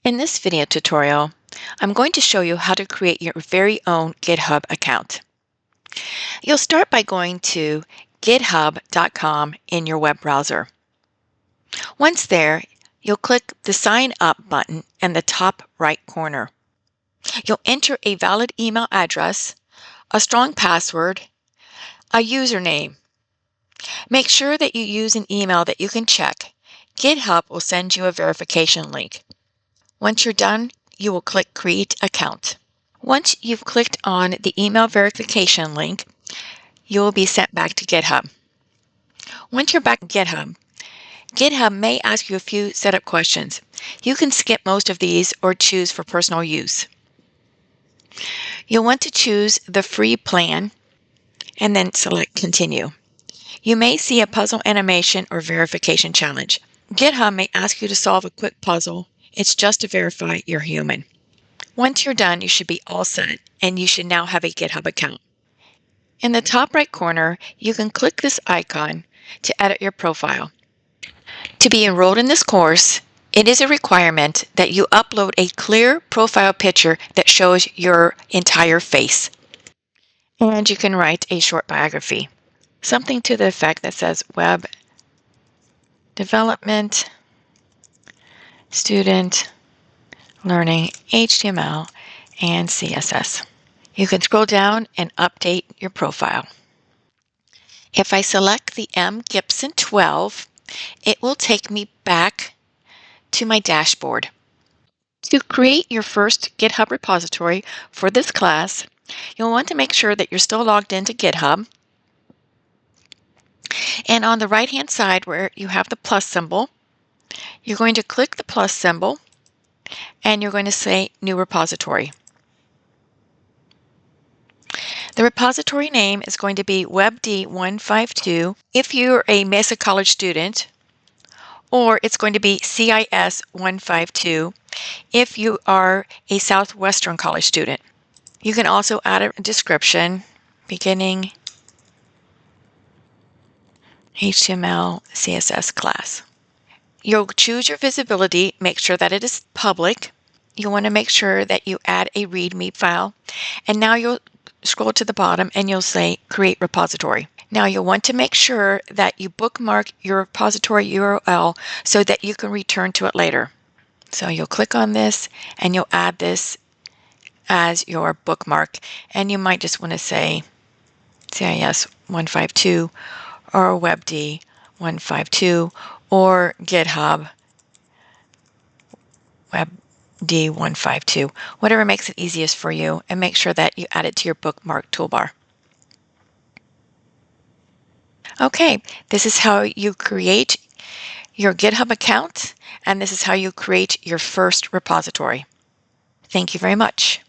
In this video tutorial, I'm going to show you how to create your very own GitHub account. You'll start by going to github.com in your web browser. Once there, you'll click the Sign Up button in the top right corner. You'll enter a valid email address, a strong password, a username. Make sure that you use an email that you can check. GitHub will send you a verification link. Once you're done, you will click Create Account. Once you've clicked on the email verification link, you will be sent back to GitHub. Once you're back in GitHub, GitHub may ask you a few setup questions. You can skip most of these or choose for personal use. You'll want to choose the free plan and then select Continue. You may see a puzzle animation or verification challenge. GitHub may ask you to solve a quick puzzle. It's just to verify you're human. Once you're done, you should be all set, and you should now have a GitHub account. In the top right corner, you can click this icon to edit your profile. To be enrolled in this course, it is a requirement that you upload a clear profile picture that shows your entire face. And you can write a short biography. Something to the effect that says Web Development Student Learning HTML and CSS. You can scroll down and update your profile. If I select the M. Gibson 12, it will take me back to my dashboard. To create your first GitHub repository for this class, you'll want to make sure that you're still logged into GitHub. And on the right-hand side where you have the plus symbol, you're going to click the plus symbol and you're going to say New Repository. The repository name is going to be WebD152 if you're a Mesa College student, or it's going to be CIS152 if you are a Southwestern College student. You can also add a description, beginning HTML, CSS class. You'll choose your visibility, make sure that it is public. You want to make sure that you add a README file. And now you'll scroll to the bottom and you'll say Create Repository. Now you'll want to make sure that you bookmark your repository URL so that you can return to it later. So you'll click on this and you'll add this as your bookmark. And you might just want to say CIS152 or WebD152 or GitHub WebD152, whatever makes it easiest for you, and make sure that you add it to your bookmark toolbar. Okay, this is how you create your GitHub account, and this is how you create your first repository. Thank you very much.